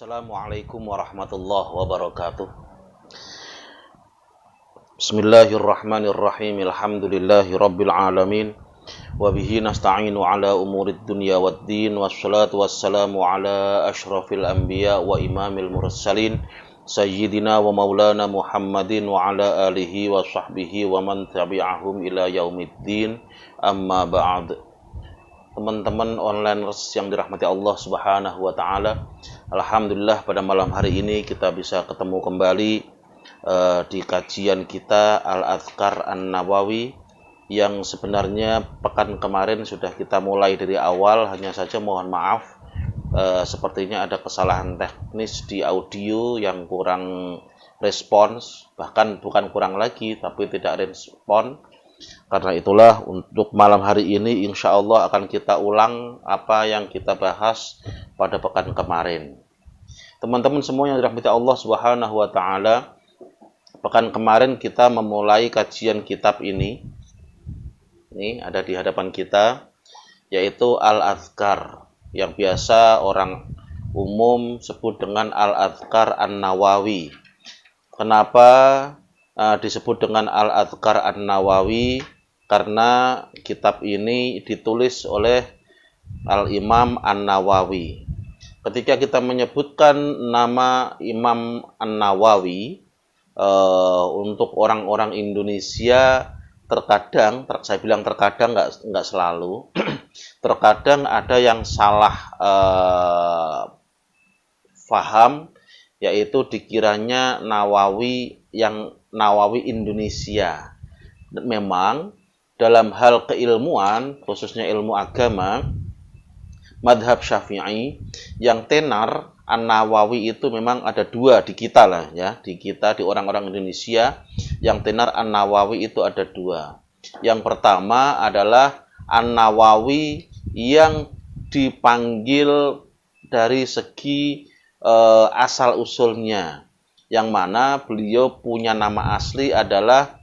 Assalamualaikum warahmatullahi wabarakatuh. Bismillahirrahmanirrahim. Alhamdulillahi rabbil alamin. Wa bihi nasta'inu ala umurid dunya waddin. Wassalatu wassalamu ala ashrafil anbiya wa imamil mursalin Sayyidina wa maulana Muhammadin wa ala alihi wa sahbihi wa man tabi'ahum ila yaumiddin. Amma ba'd. Teman-teman onliners yang dirahmati Allah Subhanahu wa taala, alhamdulillah pada malam hari ini kita bisa ketemu kembali di kajian kita Al-Adhkar An-Nawawi yang sebenarnya pekan kemarin sudah kita mulai dari awal, hanya saja mohon maaf sepertinya ada kesalahan teknis di audio yang kurang respons, bahkan bukan kurang lagi tapi tidak respon. Karena itulah untuk malam hari ini insya Allah akan kita ulang apa yang kita bahas pada pekan kemarin. Teman-teman semua yang dirahmati Allah Subhanahu wa taala, pekan kemarin kita memulai kajian kitab ini. Ini ada di hadapan kita, yaitu Al-Adhkar, yang biasa orang umum sebut dengan Al-Adhkar An-Nawawi. Kenapa disebut dengan Al-Adhkar An-Nawawi? Karena kitab ini ditulis oleh Al-Imam An-Nawawi. Ketika kita menyebutkan nama Imam An-Nawawi untuk orang-orang Indonesia, terkadang, saya bilang terkadang, nggak selalu, terkadang ada yang salah faham, yaitu dikiranya Nawawi yang Nawawi Indonesia. Memang dalam hal keilmuan, khususnya ilmu agama, madhab Syafi'i, yang tenar An-Nawawi itu memang ada dua di kita lah ya, di kita, di orang-orang Indonesia, yang tenar An-Nawawi itu ada dua. Yang pertama adalah An-Nawawi yang dipanggil dari segi asal usulnya, yang mana beliau punya nama asli adalah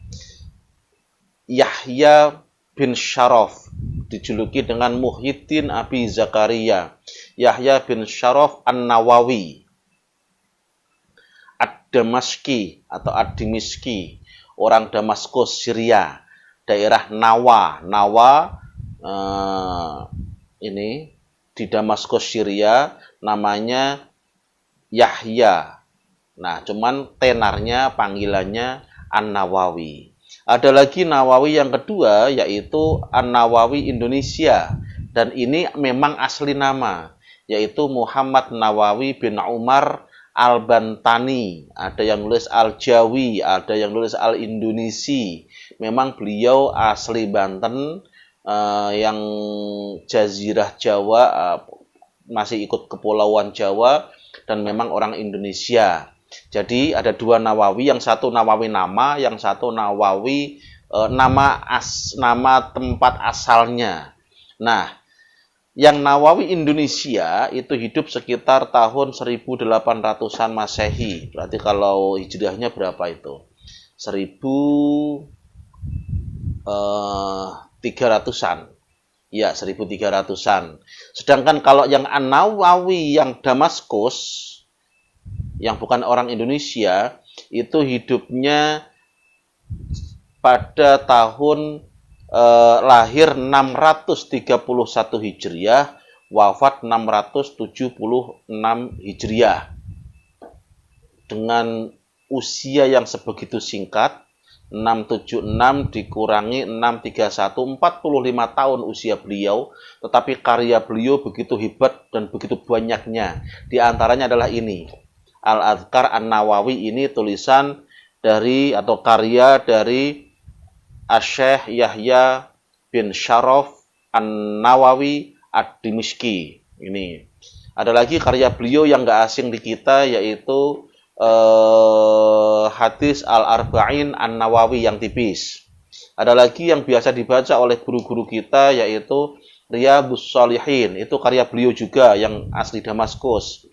Yahya bin Syaraf, dijuluki dengan Muhyiddin Abi Zakaria, Yahya bin Syaraf An-Nawawi Ad-Damaski atau Ad-Dimiski, orang Damaskus, Syria, daerah Nawa. Ini di Damaskus, Syria, namanya Yahya. Nah, cuman tenarnya, panggilannya An-Nawawi. Ada lagi Nawawi yang kedua, yaitu An-Nawawi Indonesia. Dan ini memang asli nama, yaitu Muhammad Nawawi bin Umar Al-Bantani. Ada yang nulis Al-Jawi, ada yang nulis Al-Indonesi. Memang beliau asli Banten, yang Jazirah Jawa, masih ikut Kepulauan Jawa, dan memang orang Indonesia. Jadi ada dua Nawawi, yang satu Nawawi nama, yang satu Nawawi nama tempat asalnya. Nah, yang Nawawi Indonesia itu hidup sekitar tahun 1800-an Masehi. Berarti kalau hijriahnya berapa itu? 1300-an. Ya, 1300-an. Sedangkan kalau yang An-Nawawi yang Damaskus, yang bukan orang Indonesia, itu hidupnya pada tahun lahir 631 Hijriah, wafat 676 Hijriah. Dengan usia yang sebegitu singkat, 676 dikurangi 631, 45 tahun usia beliau, tetapi karya beliau begitu hebat dan begitu banyaknya. Di antaranya adalah ini, Al-Adhkar An-Nawawi, ini tulisan dari atau karya dari Asy-Syaikh Yahya bin Syaraf An-Nawawi Ad-Dimiski. Ini ada lagi karya beliau yang nggak asing di kita, yaitu hadis Al-Arba'in An-Nawawi yang tipis. Ada lagi yang biasa dibaca oleh guru-guru kita, yaitu Riyadhus Shalihin. Itu karya beliau juga yang asli Damaskus.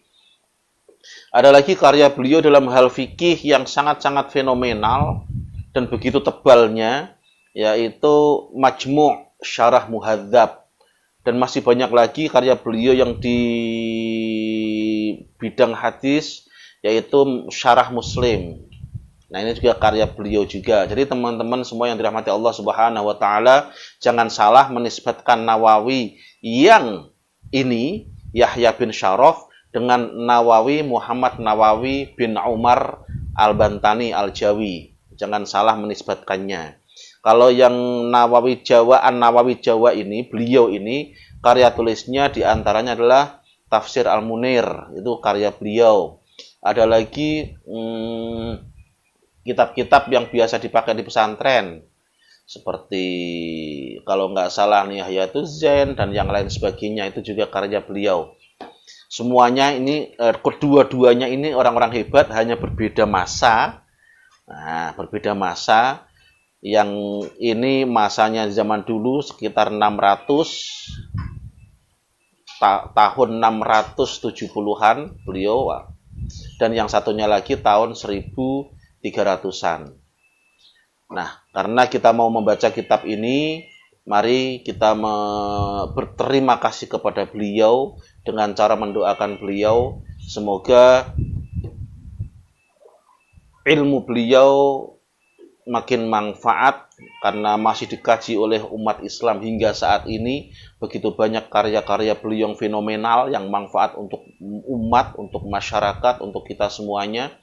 Ada lagi karya beliau dalam hal fikih yang sangat-sangat fenomenal dan begitu tebalnya, yaitu Majmu' Syarah Muhadzab. Dan masih banyak lagi karya beliau yang di bidang hadis, yaitu Syarah Muslim. Nah, ini juga karya beliau juga. Jadi teman-teman semua yang dirahmati Allah Subhanahu wa taala, jangan salah menisbatkan Nawawi yang ini Yahya bin Syaraf dengan Nawawi Muhammad Nawawi bin Umar Al-Bantani Al-Jawi. Jangan salah menisbatkannya. Kalau yang Nawawi Jawa, An-Nawawi Jawa ini, beliau ini karya tulisnya diantaranya adalah Tafsir Al-Munir, itu karya beliau. Ada lagi kitab-kitab yang biasa dipakai di pesantren, seperti kalau nggak salah nih Hayatus Zain dan yang lain sebagainya, itu juga karya beliau. Semuanya ini, kedua-duanya ini orang-orang hebat, hanya berbeda masa. Nah, berbeda masa. Yang ini masanya zaman dulu sekitar 600 tahun 670-an beliau, dan yang satunya lagi tahun 1300-an. Nah, karena kita mau membaca kitab ini, mari kita berterima kasih kepada beliau dengan cara mendoakan beliau. Semoga ilmu beliau makin manfaat, karena masih dikaji oleh umat Islam hingga saat ini. Begitu banyak karya-karya beliau yang fenomenal, yang manfaat untuk umat, untuk masyarakat, untuk kita semuanya.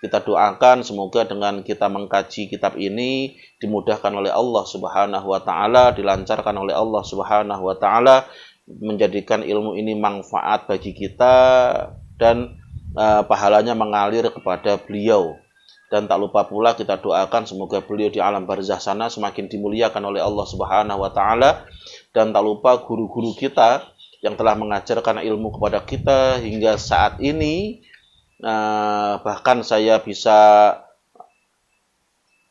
Kita doakan semoga dengan kita mengkaji kitab ini dimudahkan oleh Allah Subhanahu wa taala, dilancarkan oleh Allah Subhanahu wa taala, menjadikan ilmu ini manfaat bagi kita dan pahalanya mengalir kepada beliau. Dan tak lupa pula kita doakan semoga beliau di alam barzah sana semakin dimuliakan oleh Allah Subhanahu wa taala. Dan tak lupa guru-guru kita yang telah mengajarkan ilmu kepada kita hingga saat ini. Bahkan saya bisa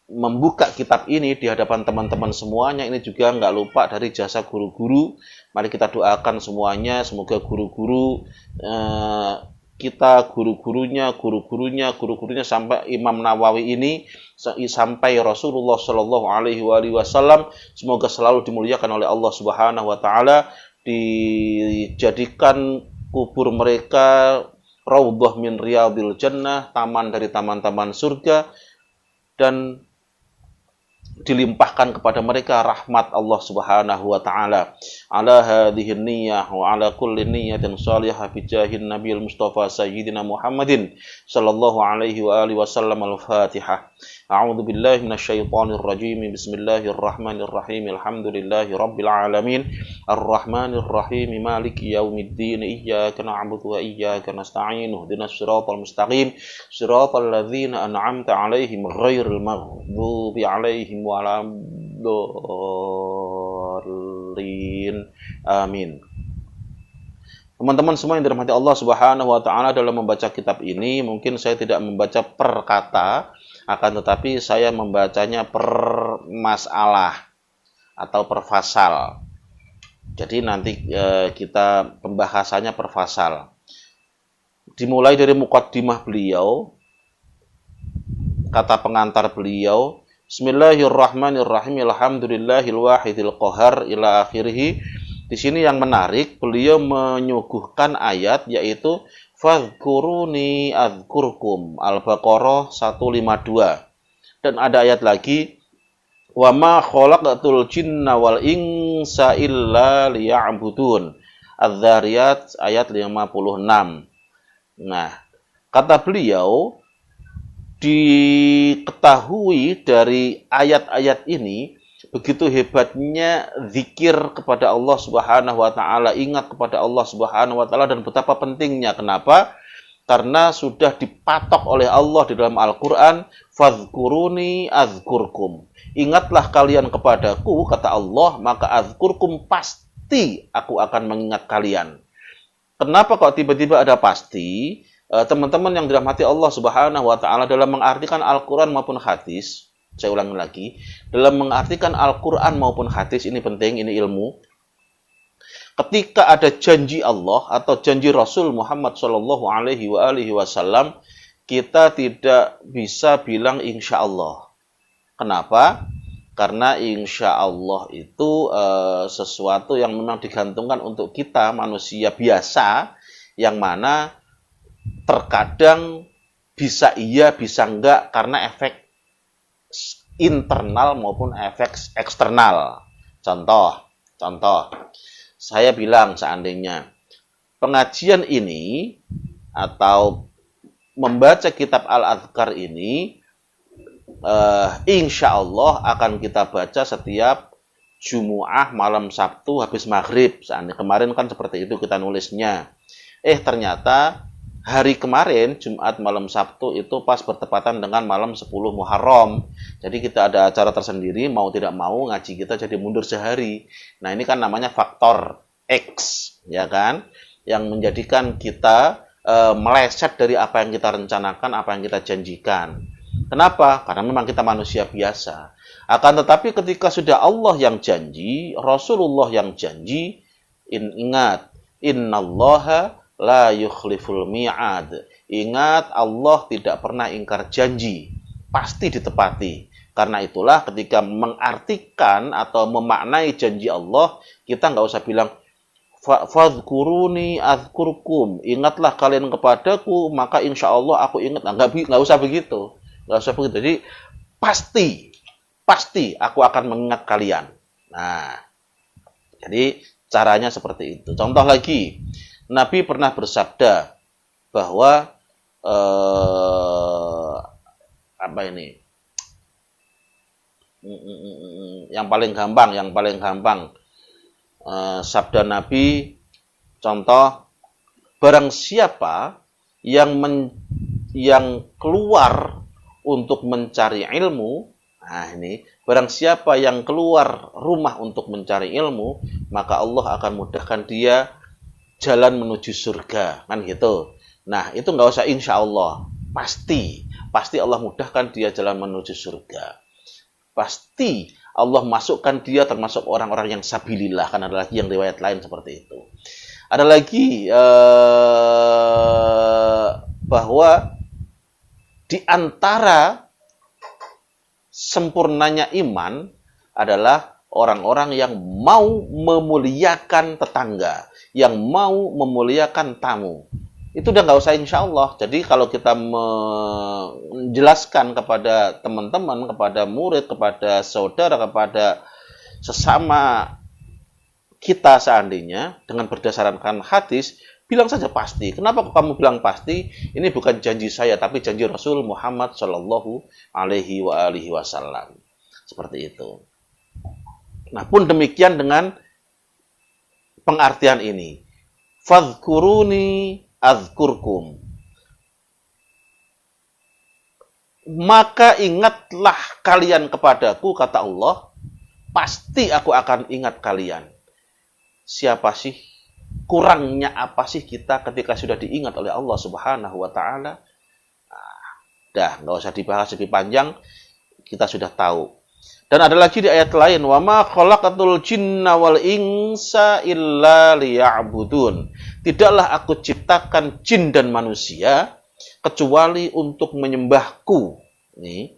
membuka kitab ini di hadapan teman-teman semuanya, ini juga nggak lupa dari jasa guru-guru. Mari kita doakan semuanya, semoga guru-guru kita, guru-gurunya sampai Imam Nawawi ini, sampai Rasulullah Shallallahu Alaihi Wasallam, semoga selalu dimuliakan oleh Allah Subhanahu Wa Taala, dijadikan kubur mereka raudhah min riyadil jannah, taman dari taman-taman surga, dan dilimpahkan kepada mereka rahmat Allah Subhanahu wa taala. Ala hadhihi niyyah wa ala kulli niyyatin shalihah bi jahin nabiyil mustafa sayyidina Muhammadin sallallahu alaihi wa alihi wasallam. Al-Fatihah. A'udzu billahi minasyaitonir rajim. Bismillahirrahmanirrahim. Alhamdulillahi rabbil alamin. Arrahmanir rahim. Maliki yaumiddin. Iyyaka na'budu wa iyyaka nasta'in. Ihdinas siratal mustaqim. Siratal ladzina an'amta 'alaihim ghairil maghdubi 'alaihim waladdallin. Amin. Teman-teman semua yang dirahmati Allah Subhanahu wa taala, dalam membaca kitab ini mungkin saya tidak membaca per kata, akan tetapi saya membacanya per masalah atau per fasal. Jadi nanti kita pembahasannya per fasal. Dimulai dari muqaddimah beliau, kata pengantar beliau, Bismillahirrahmanirrahim. Alhamdulillahil wahidil qahar ila akhirih. Di sini yang menarik, beliau menyuguhkan ayat, yaitu fadhkuruni adzkurkum, Al-Baqarah 152. Dan ada ayat lagi, wa ma khalaqatul jinna wal insa illa liya'budun, Adz-Dzariyat ayat 56. Nah, kata beliau, diketahui dari ayat-ayat ini begitu hebatnya zikir kepada Allah Subhanahu wa taala, ingat kepada Allah Subhanahu wa taala, dan betapa pentingnya. Kenapa? Karena sudah dipatok oleh Allah di dalam Al-Qur'an, fadhkuruni adzkurkum. Ingatlah kalian kepadaku, kata Allah, maka adzkurkum, pasti aku akan mengingat kalian. Kenapa kok tiba-tiba ada pasti? Teman-teman yang dirahmati Allah Subhanahu wa taala, dalam mengartikan Al-Qur'an maupun hadis, saya ulangi lagi, dalam mengartikan Al-Qur'an maupun hadis, ini penting, ini ilmu. Ketika ada janji Allah atau janji Rasul Muhammad Shallallahu Alaihi Wasallam, kita tidak bisa bilang insya Allah. Kenapa? Karena insya Allah itu sesuatu yang memang digantungkan untuk kita manusia biasa, yang mana terkadang bisa iya, bisa enggak karena efek internal maupun efek eksternal. Contoh, saya bilang seandainya pengajian ini atau membaca kitab Al-Adhkar ini insya Allah akan kita baca setiap Jumu'ah malam Sabtu habis maghrib. Seandainya kemarin kan seperti itu kita nulisnya. Ternyata hari kemarin Jumat malam Sabtu itu pas bertepatan dengan malam 10 Muharram. Jadi kita ada acara tersendiri, mau tidak mau ngaji kita jadi mundur sehari. Nah ini kan namanya faktor X, ya kan? Yang menjadikan kita meleset dari apa yang kita rencanakan, apa yang kita janjikan. Kenapa? Karena memang kita manusia biasa. Akan tetapi ketika sudah Allah yang janji, Rasulullah yang janji, ingat, innallaha la yukhliful mi'ad. Ingat, Allah tidak pernah ingkar janji, pasti ditepati. Karena itulah ketika mengartikan atau memaknai janji Allah, kita nggak usah bilang fadhkuruni azkurkum. Ingatlah kalian kepadaku, maka insya Allah aku ingat. Nggak usah begitu. Nggak usah begitu. Jadi pasti aku akan mengingat kalian. Nah, jadi caranya seperti itu. Contoh lagi, Nabi pernah bersabda bahwa yang paling gampang sabda Nabi, contoh, barang siapa yang keluar untuk mencari ilmu, barang siapa yang keluar rumah untuk mencari ilmu, maka Allah akan mudahkan dia jalan menuju surga, kan gitu. Nah, itu nggak usah insya Allah, pasti Allah mudahkan dia jalan menuju surga. Pasti Allah masukkan dia termasuk orang-orang yang sabilillah, kan ada lagi yang riwayat lain seperti itu. Ada lagi bahwa di antara sempurnanya iman adalah orang-orang yang mau memuliakan tetangga, yang mau memuliakan tamu. Itu udah nggak usah insya Allah. Jadi kalau kita menjelaskan kepada teman-teman, kepada murid, kepada saudara, kepada sesama kita seandainya, dengan berdasarkan hadis, bilang saja pasti. Kenapa kamu bilang pasti? Ini bukan janji saya, tapi janji Rasul Muhammad Shallallahu Alaihi Wasallam. Seperti itu. Nah, pun demikian dengan pengertian ini. Fadhkuruni azkurkum. Maka ingatlah kalian kepadaku, kata Allah, pasti aku akan ingat kalian. Siapa sih? Kurangnya apa sih kita ketika sudah diingat oleh Allah Subhanahu wa Ta'ala? Nggak usah dibahas lebih panjang, kita sudah tahu. Dan ada lagi di ayat lain, wa ma khalaqatul jinna wal insa illa liya'budun. Tidaklah aku ciptakan jin dan manusia kecuali untuk menyembahku. Nih,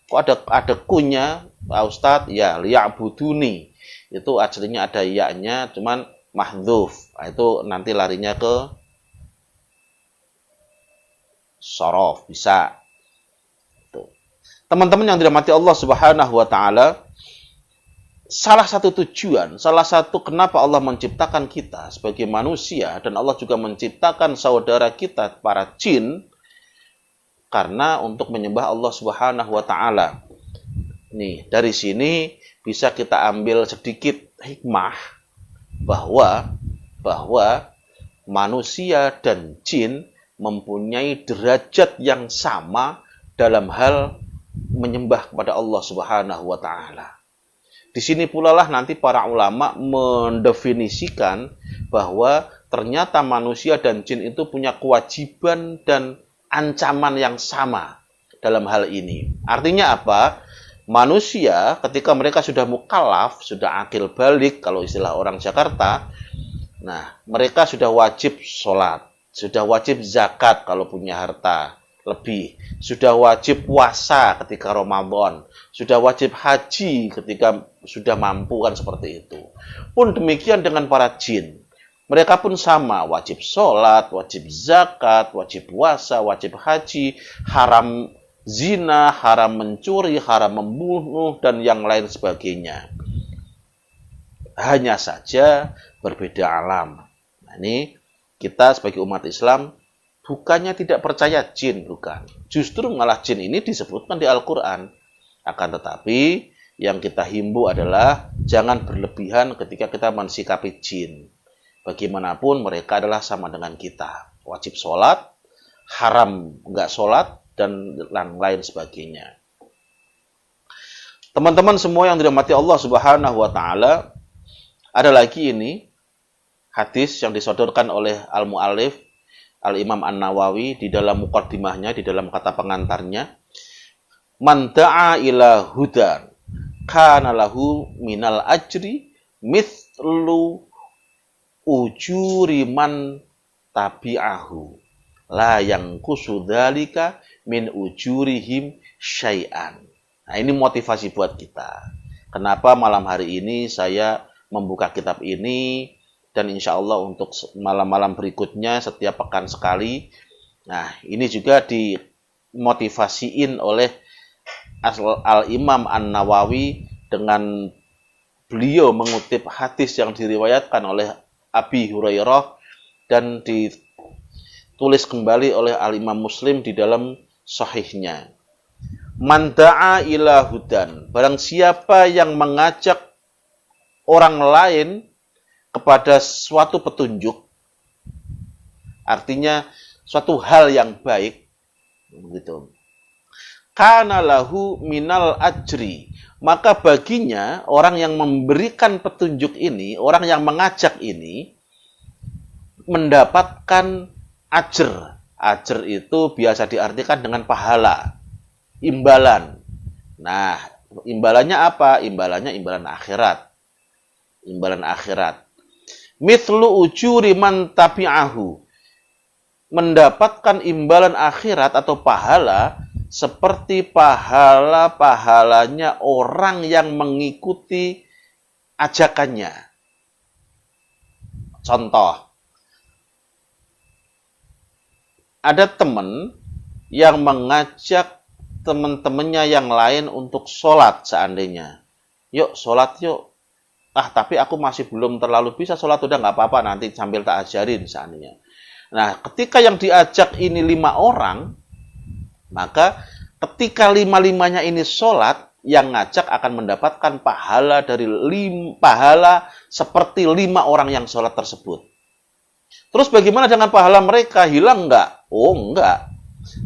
kok ada kunya, Pak Ustadz? Ya, liya'buduni. Itu aslinya ada ya-nya, cuman mahdhuf. Itu nanti larinya ke sorof, bisa. Teman-teman yang dirahmati Allah Subhanahu wa Ta'ala, salah satu tujuan, salah satu kenapa Allah menciptakan kita sebagai manusia, dan Allah juga menciptakan saudara kita, para jin, karena untuk menyembah Allah Subhanahu wa Ta'ala. Nih, dari sini bisa kita ambil sedikit hikmah bahwa manusia dan jin mempunyai derajat yang sama dalam hal menyembah kepada Allah Subhanahu wa Ta'ala. Di sini pula lah nanti para ulama mendefinisikan bahwa ternyata manusia dan jin itu punya kewajiban dan ancaman yang sama dalam hal ini. Artinya apa? Manusia ketika mereka sudah mukallaf, sudah akil balik kalau istilah orang Jakarta, nah mereka sudah wajib sholat, sudah wajib zakat kalau punya harta lebih, sudah wajib puasa ketika Ramadan, sudah wajib haji ketika sudah mampu, kan seperti itu. Pun demikian dengan para jin. Mereka pun sama, wajib sholat, wajib zakat, wajib puasa, wajib haji, haram zina, haram mencuri, haram membunuh, dan yang lain sebagainya. Hanya saja berbeda alam. Nah, ini kita sebagai umat Islam bukannya tidak percaya jin, bukan. Justru malah jin ini disebutkan di Al-Quran. Akan tetapi yang kita himbau adalah jangan berlebihan ketika kita mensikapi jin. Bagaimanapun mereka adalah sama dengan kita. Wajib sholat, haram nggak sholat, dan lain sebagainya. Teman-teman semua yang dirahmati Allah Subhanahu wa Ta'ala, ada lagi ini hadis yang disodorkan oleh Al-Mu'allif Al-Imam An-Nawawi di dalam muqaddimahnya, di dalam kata pengantarnya. Man da'a ila hudan kana lahu minal ajri mithlu ujuri man tabi'ahu la yang kusudhalika min ujurihim syai'an. Nah, ini motivasi buat kita. Kenapa malam hari ini saya membuka kitab ini, dan insya Allah untuk malam-malam berikutnya setiap pekan sekali. Nah, ini juga dimotivasiin oleh Al-Imam An-Nawawi dengan beliau mengutip hadis yang diriwayatkan oleh Abi Hurairah dan ditulis kembali oleh Al-Imam Muslim di dalam sahihnya. Man da'a ila hudan, barang siapa yang mengajak orang lain kepada suatu petunjuk, artinya suatu hal yang baik, begitu. Kana lahu minal ajri, maka baginya orang yang memberikan petunjuk ini, orang yang mengajak ini, mendapatkan ajr. Ajr itu biasa diartikan dengan pahala, imbalan. Nah, imbalannya apa? Imbalannya imbalan akhirat. Imbalan akhirat. Mithlu ujuri man tabi'ahu, mendapatkan imbalan akhirat atau pahala seperti pahala-pahalanya orang yang mengikuti ajakannya. Contoh, ada teman yang mengajak teman-temannya yang lain untuk sholat seandainya. Yuk, sholat yuk. Tapi aku masih belum terlalu bisa sholat, udah nggak apa-apa, nanti sambil tak ajarin seandainya. Nah, ketika yang diajak ini 5 orang, maka ketika 5-5-nya ini sholat, yang ngajak akan mendapatkan pahala pahala seperti 5 orang yang sholat tersebut. Terus bagaimana dengan pahala mereka? Hilang nggak? Oh, enggak.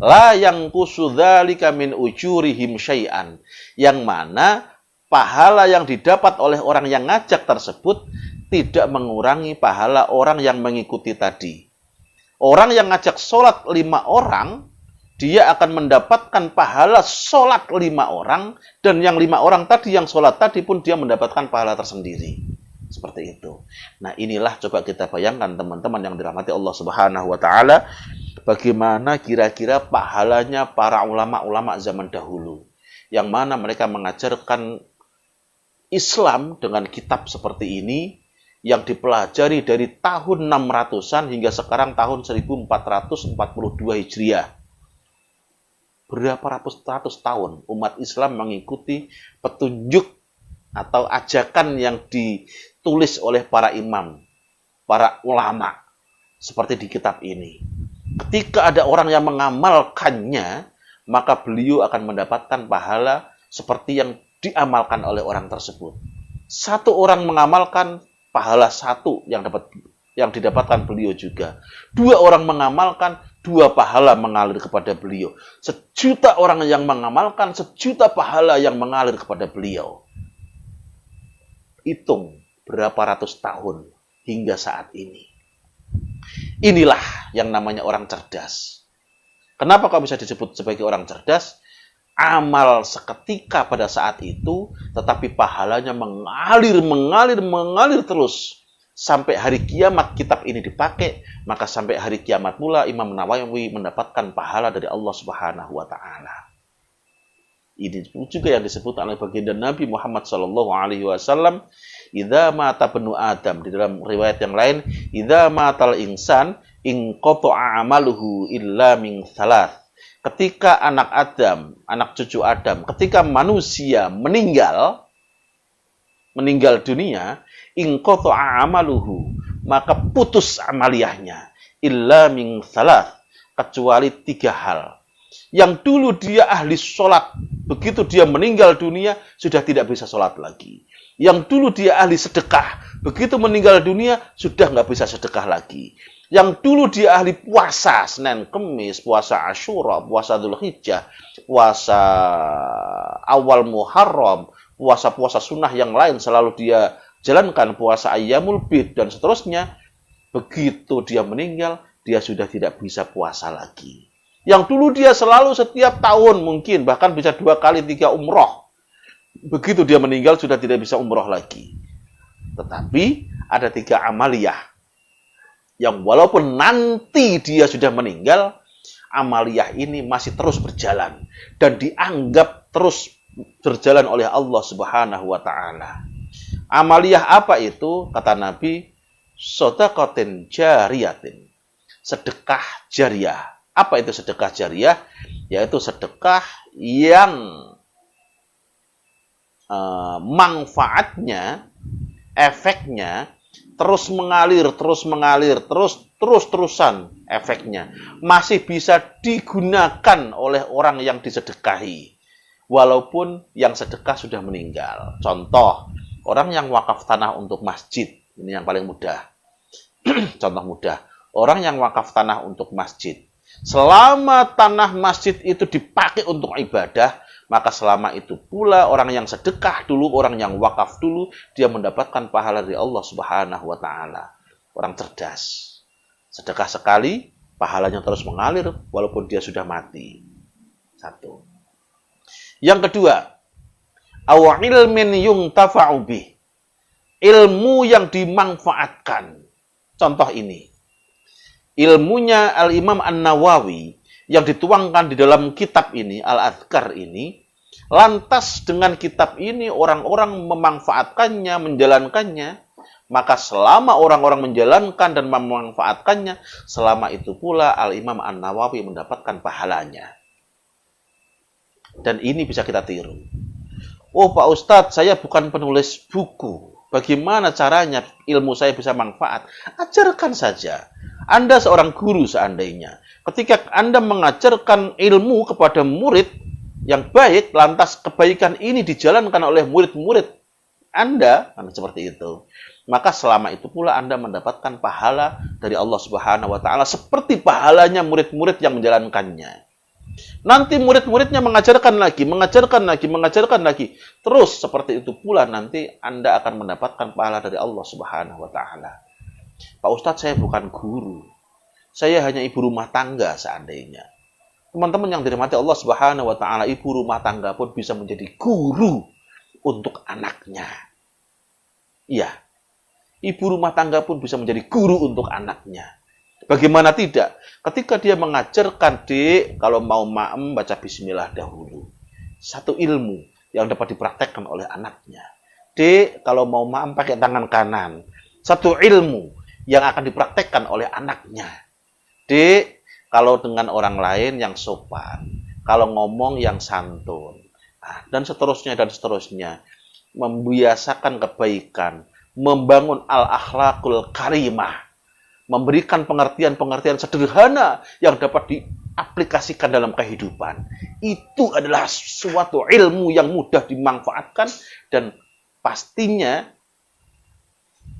La yang kusudzalika min ujurihim syai'an. Yang mana pahala yang didapat oleh orang yang ngajak tersebut tidak mengurangi pahala orang yang mengikuti tadi. Orang yang ngajak sholat 5 orang, dia akan mendapatkan pahala sholat 5 orang, dan yang 5 orang tadi yang sholat tadi pun dia mendapatkan pahala tersendiri. Seperti itu. Nah, inilah coba kita bayangkan teman-teman yang dirahmati Allah Subhanahu wa Ta'ala, bagaimana kira-kira pahalanya para ulama-ulama zaman dahulu, yang mana mereka mengajarkan Islam dengan kitab seperti ini, yang dipelajari dari tahun 600-an hingga sekarang tahun 1442 Hijriah. Berapa ratus tahun umat Islam mengikuti petunjuk atau ajakan yang ditulis oleh para imam, para ulama, seperti di kitab ini. Ketika ada orang yang mengamalkannya, maka beliau akan mendapatkan pahala seperti yang diamalkan oleh orang tersebut. 1 orang mengamalkan, pahala 1 yang didapatkan beliau juga. 2 orang mengamalkan, 2 pahala mengalir kepada beliau. 1.000.000 orang yang mengamalkan, 1.000.000 pahala yang mengalir kepada beliau. Hitung berapa ratus tahun hingga saat ini. Inilah yang namanya orang cerdas. Kenapa kau bisa disebut sebagai orang cerdas? Amal seketika pada saat itu, tetapi pahalanya mengalir terus. Sampai hari kiamat kitab ini dipakai, maka sampai hari kiamat pula Imam Nawawi mendapatkan pahala dari Allah Subhanahu wa Ta'ala. Ini juga yang disebut oleh baginda Nabi Muhammad sallallahu alaihi wasallam, idza mata benu Adam, di dalam riwayat yang lain, idza matal insan inqata'a amaluhu illa min thalath. Ketika anak Adam, anak cucu Adam, ketika manusia meninggal dunia, inqata'a amaluhu, maka putus amaliyahnya, illa min thalath, kecuali 3 hal. Yang dulu dia ahli sholat, begitu dia meninggal dunia, sudah tidak bisa sholat lagi. Yang dulu dia ahli sedekah, begitu meninggal dunia, sudah nggak bisa sedekah lagi. Yang dulu dia ahli puasa, Senin, Kemis, puasa Asyura, puasa Dzulhijjah, puasa awal Muharram, puasa-puasa sunnah yang lain selalu dia jalankan, puasa Ayyamul Bid, dan seterusnya. Begitu dia meninggal, dia sudah tidak bisa puasa lagi. Yang dulu dia selalu setiap tahun mungkin, bahkan bisa 2 kali 3 umroh. Begitu dia meninggal, sudah tidak bisa umroh lagi. Tetapi ada 3 amaliyah yang walaupun nanti dia sudah meninggal, amaliyah ini masih terus berjalan dan dianggap terus berjalan oleh Allah Subhanahu wa taala. Amaliyah apa itu? Kata Nabi, shadaqatin jariyatin. Sedekah jariah. Apa itu sedekah jariah? Yaitu sedekah yang manfaatnya, efeknya terus-terusan efeknya. Masih bisa digunakan oleh orang yang disedekahi. Walaupun yang sedekah sudah meninggal. Contoh, orang yang wakaf tanah untuk masjid. Ini yang paling mudah. Contoh mudah. Orang yang wakaf tanah untuk masjid. Selama tanah masjid itu dipakai untuk ibadah, maka selama itu pula orang yang sedekah dulu, orang yang wakaf dulu, dia mendapatkan pahala dari Allah Subhanahu wa taala. Orang cerdas. Sedekah sekali, pahalanya terus mengalir walaupun dia sudah mati. 1. Yang kedua, aw ilmin yuntafa'u bih. Ilmu yang dimanfaatkan. Contoh ini. Ilmunya Al-Imam An-Nawawi yang dituangkan di dalam kitab ini, Al-Adhkar ini, lantas dengan kitab ini orang-orang memanfaatkannya, menjalankannya, maka selama orang-orang menjalankan dan memanfaatkannya, selama itu pula Al-Imam An-Nawawi mendapatkan pahalanya. Dan ini bisa kita tiru. Oh Pak Ustadz, saya bukan penulis buku. Bagaimana caranya ilmu saya bisa manfaat? Ajarkan saja. Anda seorang guru seandainya. Ketika Anda mengajarkan ilmu kepada murid yang baik, lantas kebaikan ini dijalankan oleh murid-murid Anda, seperti itu. Maka selama itu pula Anda mendapatkan pahala dari Allah Subhanahu wa taala seperti pahalanya murid-murid yang menjalankannya. Nanti murid-muridnya mengajarkan lagi. Terus seperti itu pula nanti Anda akan mendapatkan pahala dari Allah Subhanahu wa taala. Pak Ustadz, saya bukan guru. Saya hanya ibu rumah tangga seandainya. Teman-teman yang dirahmati Allah Subhanahu wa taala, ibu rumah tangga pun bisa menjadi guru untuk anaknya. Iya. Ibu rumah tangga pun bisa menjadi guru untuk anaknya. Bagaimana tidak? Ketika dia mengajarkan, Dek, kalau mau ma'em baca bismillah dahulu. Satu ilmu yang dapat dipraktekkan oleh anaknya. Dek, kalau mau ma'em pakai tangan kanan. Satu ilmu yang akan dipraktekkan oleh anaknya. Dek, kalau dengan orang lain yang sopan. Kalau ngomong yang santun. Dan seterusnya. Membiasakan kebaikan. Membangun al-akhlaqul karimah. Memberikan pengertian-pengertian sederhana yang dapat diaplikasikan dalam kehidupan. Itu adalah suatu ilmu yang mudah dimanfaatkan dan pastinya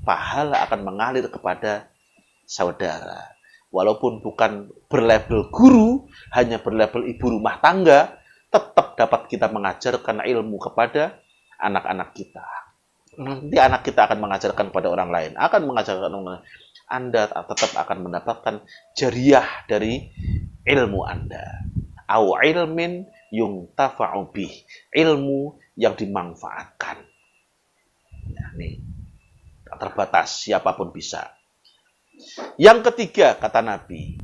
pahala akan mengalir kepada saudara. Walaupun bukan berlabel guru, hanya berlabel ibu rumah tangga, tetap dapat kita mengajarkan ilmu kepada anak-anak kita. Nanti anak kita akan mengajarkan kepada orang lain, Anda tetap akan mendapatkan jariah dari ilmu Anda. Au ilmin yuntafa'u bih, ilmu yang dimanfaatkan. Nah, ini terbatas, siapapun bisa. Yang ketiga, kata Nabi,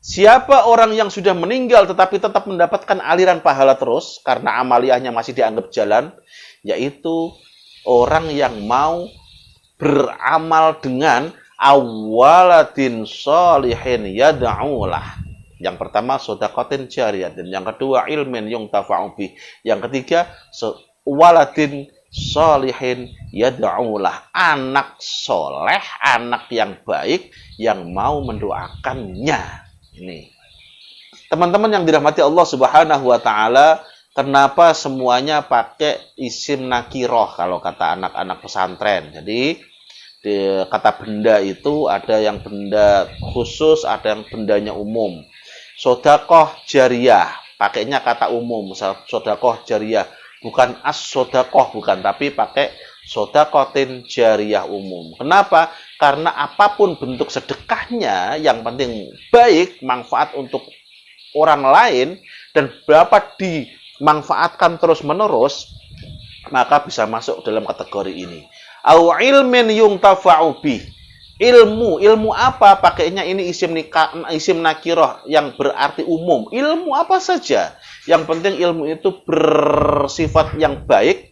Siapa orang yang sudah meninggal tetapi tetap mendapatkan aliran pahala terus karena amaliyahnya masih dianggap jalan, yaitu orang yang mau beramal dengan awaladin sholihin yad'ulah. Yang pertama sedekatin jariyah, dan yang kedua ilmin yuntafa'u bih. Yang ketiga waladin sholihin yad'ulah, anak soleh, anak yang baik yang mau mendoakannya. Ini teman-teman yang dirahmati Allah Subhanahu wa taala, kenapa semuanya pakai isim nakiroh kalau kata anak-anak pesantren? Jadi kata benda itu ada yang benda khusus, ada yang bendanya umum. Sodakoh jariyah pakainya kata umum, sodakoh jariyah, bukan as-sodakoh, bukan, tapi pakai sodakotin jariyah umum. Kenapa? Karena apapun bentuk sedekahnya, yang penting baik, manfaat untuk orang lain, dan dapat dimanfaatkan terus-menerus, maka bisa masuk dalam kategori ini. Au ilmin yuntafa'u bih. Ilmu apa? Pakainya ini isim nakiroh yang berarti umum. Ilmu apa saja. Yang penting ilmu itu bersifat yang baik,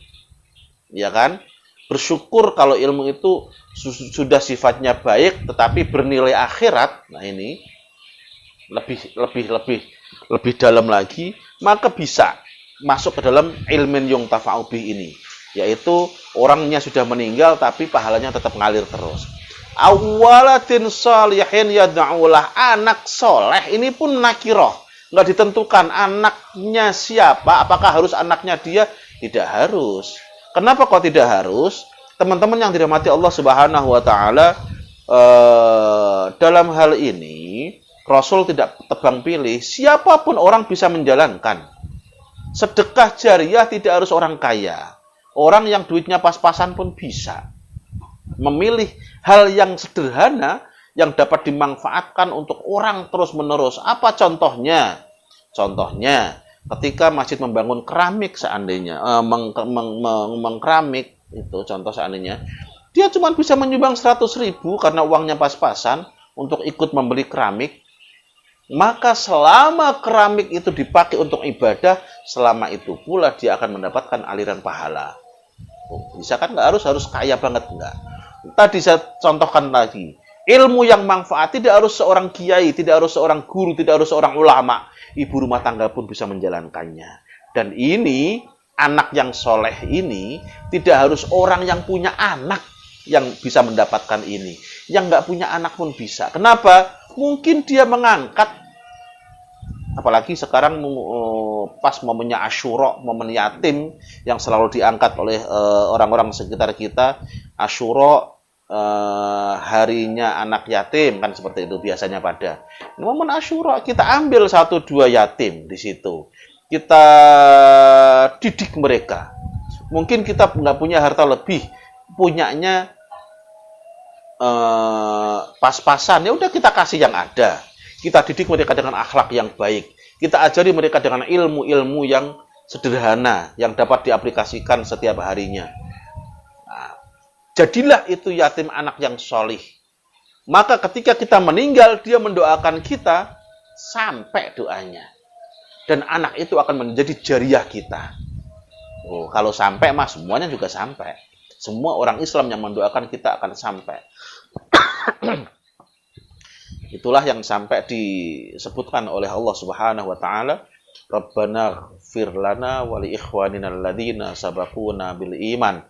ya kan? Bersyukur kalau ilmu itu sudah sifatnya baik tetapi bernilai akhirat. Nah, ini lebih dalam lagi, maka bisa masuk ke dalam ilmin yuntafa'u bih ini, yaitu orangnya sudah meninggal tapi pahalanya tetap ngalir terus. Awaladin sholihin yad'ulah, anak soleh, ini pun nakiroh, nggak ditentukan anaknya siapa, apakah harus anaknya dia? Tidak harus. Kenapa kok tidak harus? Teman-teman yang dirahmati Allah Subhanahu wa taala, dalam hal ini Rasul tidak tebang pilih, siapapun orang bisa menjalankan. Sedekah jariyah tidak harus orang kaya. Orang yang duitnya pas-pasan pun bisa memilih hal yang sederhana yang dapat dimanfaatkan untuk orang terus-menerus. Apa contohnya? Contohnya, ketika masjid membangun keramik seandainya, mengkeramik itu contoh seandainya, dia cuma bisa menyumbang 100.000 karena uangnya pas-pasan untuk ikut membeli keramik, maka selama keramik itu dipakai untuk ibadah, selama itu pula dia akan mendapatkan aliran pahala. Bisa kan? Nggak harus kaya banget, enggak. Tadi saya contohkan lagi, ilmu yang manfaat tidak harus seorang kiai, tidak harus seorang guru, tidak harus seorang ulama. Ibu rumah tangga pun bisa menjalankannya. Dan ini, anak yang soleh ini, tidak harus orang yang punya anak yang bisa mendapatkan ini. Yang nggak punya anak pun bisa. Kenapa? Mungkin dia mengangkat, apalagi sekarang pas momennya Asyura, momen yatim yang selalu diangkat oleh orang-orang sekitar kita. Asyura, harinya anak yatim, kan seperti itu biasanya pada momen Asyura, kita ambil 1-2 yatim di situ, kita didik mereka. Mungkin kita nggak punya harta lebih, punyanya pas-pasan, ya udah kita kasih yang ada. Kita didik mereka dengan akhlak yang baik. Kita ajari mereka dengan ilmu-ilmu yang sederhana yang dapat diaplikasikan setiap harinya. Nah, jadilah itu yatim anak yang solih. Maka ketika kita meninggal, dia mendoakan kita sampai doanya. Dan anak itu akan menjadi jariyah kita. Oh, kalau sampai mas, semuanya juga sampai. Semua orang Islam yang mendoakan kita akan sampai. Itulah yang sampai disebutkan oleh Allah Subhanahu wa taala, Rabbana ighfir lana wa li ikhwanina alladzina sabaquna bil iman.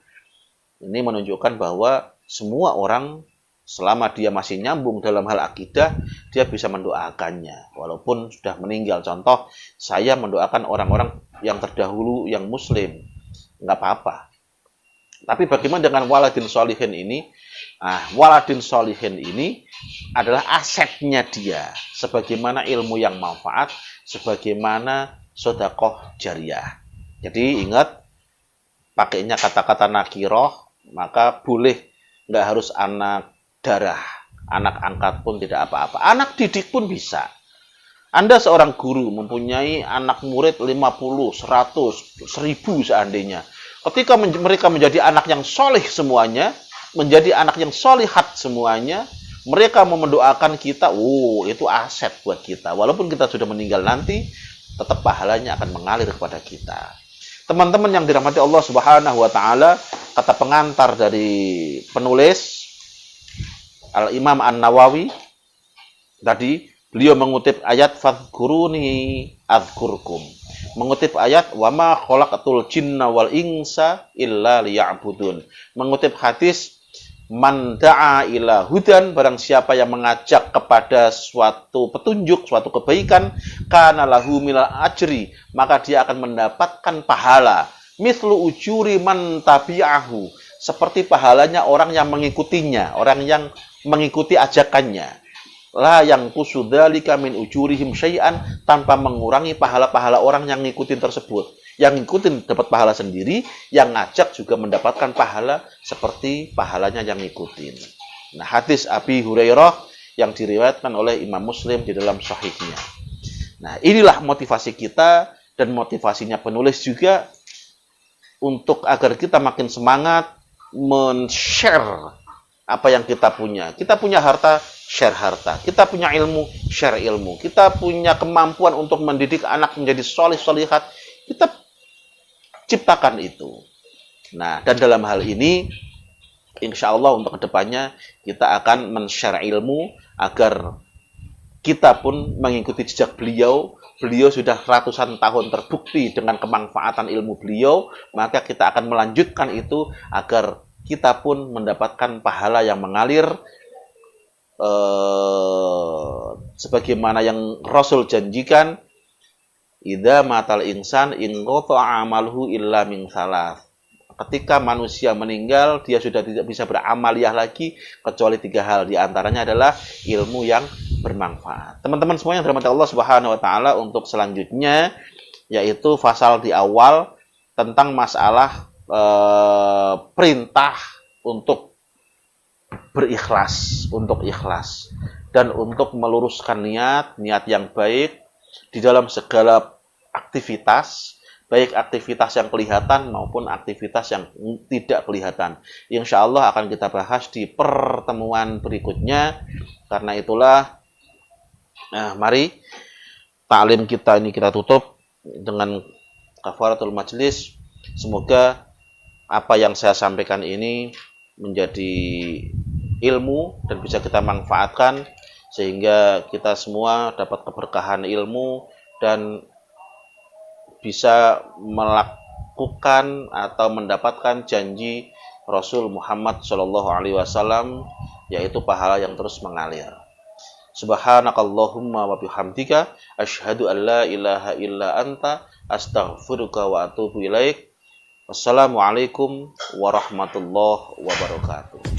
Ini menunjukkan bahwa semua orang selama dia masih nyambung dalam hal akidah, dia bisa mendoakannya walaupun sudah meninggal. Contoh, saya mendoakan orang-orang yang terdahulu yang muslim, nggak apa-apa. Tapi bagaimana dengan waladin sholihin ini? Waladin sholihin ini adalah asetnya dia, sebagaimana ilmu yang manfaat, sebagaimana sedekah jariyah. Jadi ingat, pakainya kata-kata nakiroh, maka boleh, nggak harus anak darah, anak angkat pun tidak apa-apa. Anak didik pun bisa. Anda seorang guru mempunyai anak murid 50, 100, 1000 seandainya. Ketika mereka menjadi anak yang soleh semuanya, menjadi anak yang solihat semuanya, mereka mau mendoakan kita, itu aset buat kita. Walaupun kita sudah meninggal nanti, tetap pahalanya akan mengalir kepada kita. Teman-teman yang dirahmati Allah Subhanahu wa taala, kata pengantar dari penulis Al-Imam An-Nawawi tadi, beliau mengutip ayat fadhkuruni adzkurkum. Mengutip ayat wa ma khalaqatul jinna wal insa illa liya'budun. Mengutip hadis man da'a ila hudan, barang siapa yang mengajak kepada suatu petunjuk, suatu kebaikan, kana lahu minal ajri, maka dia akan mendapatkan pahala mislu ujuri man tabi'ahu, seperti pahalanya orang yang mengikutinya, orang yang mengikuti ajakannya. La yang kusudzalika min ujurihim syai'an, tanpa mengurangi pahala-pahala orang yang ngikutin tersebut. Yang ngikutin dapat pahala sendiri, yang ngajak juga mendapatkan pahala seperti pahalanya yang ngikutin. Nah, hadis Abi Hurairah yang diriwayatkan oleh Imam Muslim di dalam sahihnya. Nah, inilah motivasi kita dan motivasinya penulis juga untuk agar kita makin semangat men-share apa yang kita punya. Kita punya harta, share harta. Kita punya ilmu, share ilmu. Kita punya kemampuan untuk mendidik anak menjadi solih-solihat, kita ciptakan itu. Nah, dan dalam hal ini, insya Allah untuk kedepannya kita akan men-share ilmu agar kita pun mengikuti jejak beliau. Beliau sudah ratusan tahun terbukti dengan kemanfaatan ilmu beliau, maka kita akan melanjutkan itu agar kita pun mendapatkan pahala yang mengalir sebagaimana yang Rasul janjikan, idza matal insan in qata'a amaluhu illa min salas. Ketika manusia meninggal, dia sudah tidak bisa beramaliyah lagi kecuali 3 hal. Di antaranya adalah ilmu yang bermanfaat. Teman-teman semua yang dirahmati Allah Subhanahu wa taala, untuk selanjutnya yaitu fasal di awal tentang masalah perintah untuk berikhlas, untuk ikhlas, dan untuk meluruskan niat yang baik di dalam segala aktivitas, baik aktivitas yang kelihatan maupun aktivitas yang tidak kelihatan. Insya Allah akan kita bahas di pertemuan berikutnya. Karena itulah, mari taklim kita ini kita tutup dengan kafaratul majlis. Semoga apa yang saya sampaikan ini menjadi ilmu dan bisa kita manfaatkan, sehingga kita semua dapat keberkahan ilmu dan bisa melakukan atau mendapatkan janji Rasul Muhammad SAW, yaitu pahala yang terus mengalir. Subhanakallahumma wa bihamdika asyhadu an la ilaha illa anta astaghfiruka wa atubu ilaik. Wassalamualaikum warahmatullahi wabarakatuh.